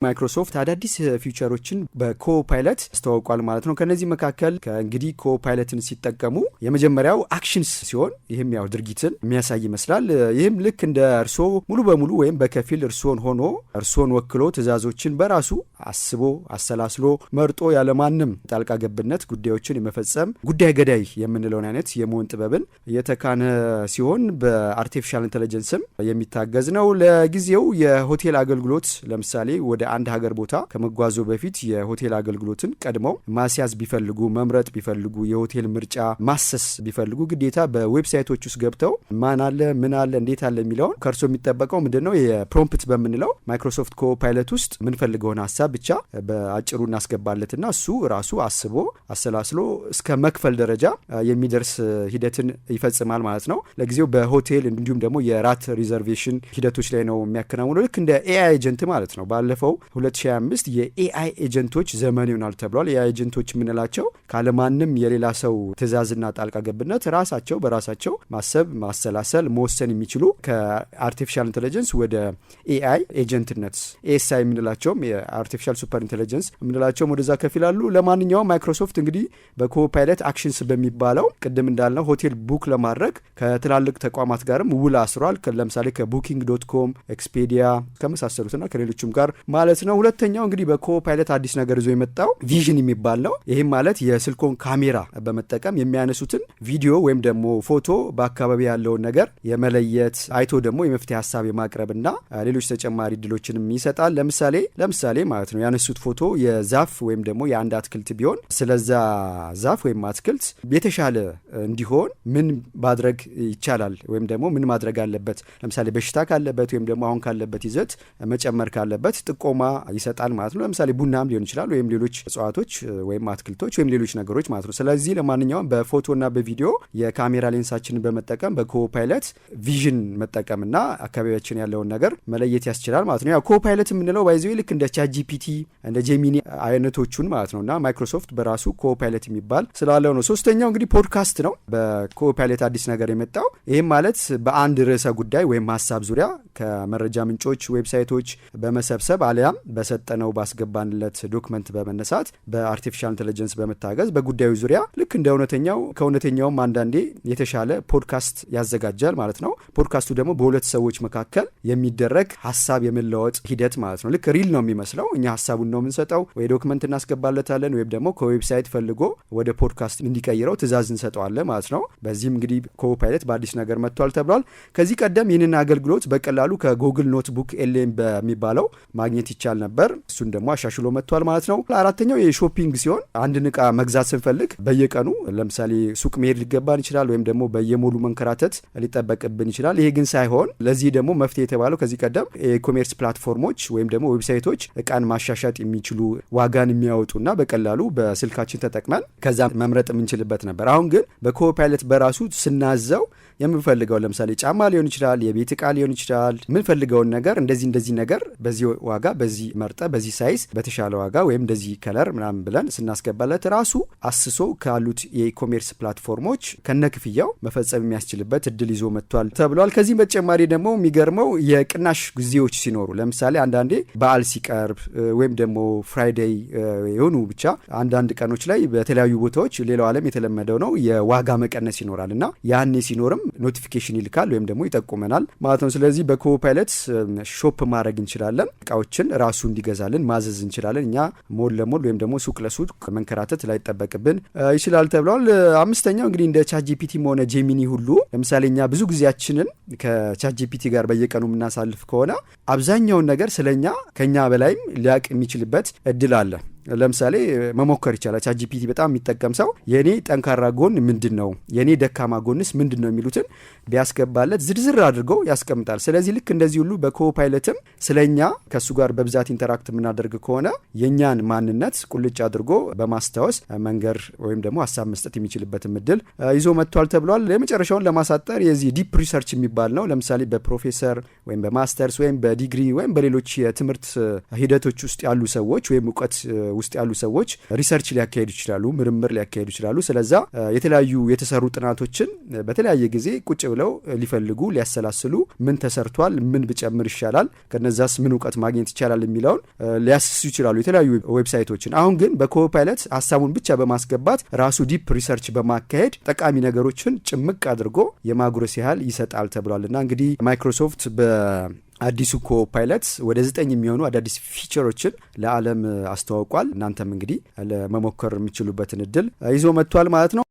ማይክሮሶፍት አዳዲስ ፊቸሮችን በኮፓይለት አስተዋውቋል ማለት ነው። ከነዚህ መካከል ከእንግዲህ ኮፓይለትን ሲጠቀሙ የመጀመሪያው አክሽንስ ሲሆን ይህም ያው ድርጊትን የሚያሳይ ይመስላል። ይህም ልክ እንደ እርሶ ሙሉ በሙሉ ወይም በከፊል እርሶን ሆኖ እርሶን ወክሎ ትእዛዞችን በራሱ አስቦ አሰላስሎ መርጦ ያለማንም ጣልቃ ገብነት ጉዳዮችን የመፈጸም ጉዳይ ገዳይ የምንለውን አይነት የመሆን ጥበብን የተካነ ሲሆን በአርቲፊሻል ኢንተለጀንስም የሚታገዝ ነው። ለጊዜው የሆቴል አገልግሎት ለምሳሌ ወደ አንድ ሀገር ቦታ ከመጓዙ በፊት የሆቴል አገልግሎትን ቀድመው ማስያዝ ቢፈልጉ መምረጥ ቢፈልጉ የሆቴል ምርጫ ማሰስ ቢፈልጉ ግዴታ በዌብሳይቶች ውስጥ ገብተው ማን አለ ምን አለ እንዴት አለ የሚለውን ከርሶ የሚጠበቀው ምንድነው የፕሮምፕት በምንለው ማይክሮሶፍት ኮፓይለት ውስጥ ምን ፈልገውን ሐሳብ ብቻ በአጭሩ እናስገባለትና እሱ ራሱ አስቦ አሰላስሎ እስከ መክፈል ደረጃ የሚደርስ ሂደትን ይፈጽማል ማለት ነው። ለጊዜው በሆቴል እንዲሁም ደግሞ የራት ሪዘርቬሽን ሂደቶች ላይ ነው የሚያከናውነው። ልክ እንደ ኤአይ ኤጀንት ማለት ነው። ባለፈው 2025 የኤአይ ኤጀንቶች ዘመን ይሆናል ተብሏል። ኤአይ ኤጀንቶች የምንላቸው ካለማንም የሌላ ሰው ትእዛዝና ጣልቃ ገብነት ራሳቸው በራሳቸው ማሰብ ማሰላሰል መወሰን የሚችሉ ከአርቲፊሻል ኢንተለጀንስ ወደ ኤአይ ኤጀንትነት ኤስአይ የምንላቸውም የአርቲፊሻል ሱፐር ኢንተለጀንስ የምንላቸውም ወደዛ ከፊላሉ። ለማንኛውም ማይክሮሶፍት እንግዲህ በኮፓይለት አክሽንስ በሚባለው ቅድም እንዳልነው ሆቴል ቡክ ለማድረግ ከትላልቅ ተቋማት ጋርም ውል አስሯል። ለምሳሌ ከቡኪንግ.ኮም ኤክስፔዲያ ከመሳሰሉትና ከሌሎችም ጋር ማለት ነው። ሁለተኛው እንግዲህ በኮፓይለት አዲስ ነገር ይዞ የመጣው ቪዥን የሚባል ነው። ይህም ማለት የስልኮን ካሜራ በመጠቀም የሚያነሱትን ቪዲዮ ወይም ደግሞ ፎቶ በአካባቢ ያለውን ነገር የመለየት አይቶ ደግሞ የመፍትሄ ሀሳብ የማቅረብና ሌሎች ተጨማሪ እድሎችንም ይሰጣል። ለምሳሌ ማለት ነው ያነሱት ፎቶ የዛፍ ወይም ደግሞ የአንድ አትክልት ቢሆን ስለዛ ዛፍ ወይም አትክልት የተሻለ እንዲሆን ምን ማድረግ ይቻላል ወይም ደግሞ ምን ማድረግ አለበት፣ ለምሳሌ በሽታ ካለበት ወይም ደግሞ አሁን ካለበት ይዘት መጨመር ካለበት ጥቆማ ይሰጣል ማለት ነው። ለምሳሌ ቡናም ሊሆን ይችላል ወይም ሌሎች እጽዋቶች ወይም አትክልቶች ወይም ሌሎች ነገሮች ማለት ነው። ስለዚህ ለማንኛውም በፎቶና በቪዲዮ የካሜራ ሌንሳችንን በመጠቀም በኮፓይለት ቪዥን መጠቀምና አካባቢያችን ያለውን ነገር መለየት ያስችላል ማለት ነው። ያው ኮፓይለት የምንለው ባይዘው ልክ እንደ ቻትጂፒቲ እንደ ጄሚኒ አይነቶቹን ማለት ነውና ማይክሮሶፍት በራሱ ኮፓይለት የሚባል ስላለው ነው። ሶስተኛው እንግዲህ ፖድካስት ነው። በኮፓይለት አዲስ ነገር የመጣው ይህም ማለት በአንድ ርዕሰ ጉዳይ ወይም ሀሳብ ዙሪያ ከመረጃ ምንጮች ዌብሳይቶች በመሰብሰብ አሊያም በሰጠነው ባስገባንለት ዶክመንት በመነሳት በአርቲፊሻል ኢንተለጀንስ በመታገዝ በጉዳዩ ዙሪያ ልክ እንደ ከእውነተኛውም አንዳንዴ የተሻለ ፖድካስት ያዘጋጃል ማለት ነው። ፖድካስቱ ደግሞ በሁለት ሰዎች መካከል የሚደረግ ሀሳብ የመለወጥ ሂደት ማለት ነው። ልክ ሪል ነው የሚመስለው። እኛ ሀሳቡን ነው የምንሰጠው፣ ወይ ዶክመንት እናስገባለታለን ወይም ደግሞ ከዌብሳይት ፈልጎ ወደ ፖድካስት እንዲቀይረው ትእዛዝ እንሰጠዋለን ማለት ነው። በዚህም እንግዲህ ኮፓይለት በአዲስ ነገር መጥቷል ተብሏል። ከዚህ ቀደም ይህንን አገልግሎት በቀላሉ ከጉግል ኖትቡክ ኤልኤም በሚባለው ማግኘት ይቻል ነበር። እሱን ደግሞ አሻሽሎ መጥቷል ማለት ነው። አራተኛው የሾፒንግ ሲሆን አንድን ዕቃ መግዛት ስንፈልግ በየቀኑ ለምሳሌ ሱቅ መሄድ ሊገባን ይችላል ወይም ደግሞ በየሞሉ መንከራተት ሊጠበቅብን ይችላል። ይሄ ግን ሳይሆን ለዚህ ደግሞ መፍትሄ የተባለው ከዚህ ቀደም የኮሜርስ ፕላትፎርሞች ወይም ደግሞ ዌብሳይቶች ዕቃን ማሻሻጥ የሚችሉ ዋጋን የሚያወጡና በቀላሉ በስልካችን ተጠቅመን ከዛ መምረጥ የምንችልበት ነበር። አሁን ግን በኮፓይለት በራሱ ስናዘው የምንፈልገው ለምሳሌ ጫማ ሊሆን ይችላል፣ የቤት ዕቃ ሊሆን ይችላል፣ የምንፈልገውን ነገር እንደዚህ ነገር በዚህ ዋጋ በዚህ መርጠ በዚህ ሳይዝ በተሻለ ዋጋ ወይም እንደዚህ ከለር ምናምን ብለን ስናስገባለት ራሱ አስሶ ካሉት የኢኮሜርስ ፕላትፎርሞች ከነክፍያው መፈጸም የሚያስችልበት እድል ይዞ መጥቷል ተብሏል። ከዚህ በተጨማሪ ደግሞ የሚገርመው የቅናሽ ጊዜዎች ሲኖሩ ለምሳሌ አንዳንዴ በዓል ሲቀርብ ወይም ደግሞ ፍራይዴይ የሆኑ ብቻ አንዳንድ ቀኖች ላይ በተለያዩ ቦታዎች ሌላው ዓለም የተለመደው ነው የዋጋ መቀነስ ይኖራል እና ያኔ ሲኖርም ኖቲፊኬሽን ይልካል ወይም ደግሞ ይጠቁመናል ማለት ነው። ስለዚህ በኮፓይለት ሾፕ ማድረግ እንችላለን። እቃዎችን ራሱ እንዲገዛልን ማዘዝ እንችላለን። እኛ ሞል ለሞል ወይም ደግሞ ሱቅ ለሱቅ መንከራተት ላይጠበቅብን ይችላል ተብሏል። አምስተኛው እንግዲህ እንደ ቻትጂፒቲም ሆነ ጄሚኒ ሁሉ ለምሳሌ እኛ ብዙ ጊዜያችንን ከቻትጂፒቲ ጋር በየቀኑ የምናሳልፍ ከሆነ አብዛኛውን ነገር ስለኛ ከኛ በላይም ሊያውቅ የሚችልበት እድል አለ። ለምሳሌ መሞከር ይቻላል። ቻትጂፒቲ በጣም የሚጠቀም ሰው የኔ ጠንካራ ጎን ምንድነው፣ የኔ ደካማ ጎንስ ምንድነው የሚሉትን ቢያስገባለት ዝርዝር አድርጎ ያስቀምጣል። ስለዚህ ልክ እንደዚህ ሁሉ በኮፓይለትም ስለኛ ከሱ ጋር በብዛት ኢንተራክት የምናደርግ ከሆነ የኛን ማንነት ቁልጭ አድርጎ በማስታወስ መንገር ወይም ደግሞ ሀሳብ መስጠት የሚችልበትን እድል ይዞ መጥቷል ተብሏል። የመጨረሻውን ለማሳጠር የዚህ ዲፕ ሪሰርች የሚባል ነው። ለምሳሌ በፕሮፌሰር ወይም በማስተርስ ወይም በዲግሪ ወይም በሌሎች የትምህርት ሂደቶች ውስጥ ያሉ ሰዎች ወይም እውቀት ውስጥ ያሉ ሰዎች ሪሰርች ሊያካሂዱ ይችላሉ፣ ምርምር ሊያካሂዱ ይችላሉ። ስለዛ የተለያዩ የተሰሩ ጥናቶችን በተለያየ ጊዜ ቁጭ ብለው ሊፈልጉ ሊያሰላስሉ ምን ተሰርቷል፣ ምን ብጨምር ይሻላል፣ ከነዛስ ምን እውቀት ማግኘት ይቻላል የሚለውን ሊያስሱ ይችላሉ የተለያዩ ዌብሳይቶችን። አሁን ግን በኮፓይለት ሀሳቡን ብቻ በማስገባት ራሱ ዲፕ ሪሰርች በማካሄድ ጠቃሚ ነገሮችን ጭምቅ አድርጎ የማጉረስ ያህል ይሰጣል ተብሏልና እንግዲህ ማይክሮሶፍት አዲሱ ኮፓይለት ወደ 9 የሚሆኑ አዳዲስ ፊቸሮችን ለዓለም አስተዋውቋል። እናንተም እንግዲህ ለመሞከር የሚችሉበትን እድል ይዞ መጥቷል ማለት ነው።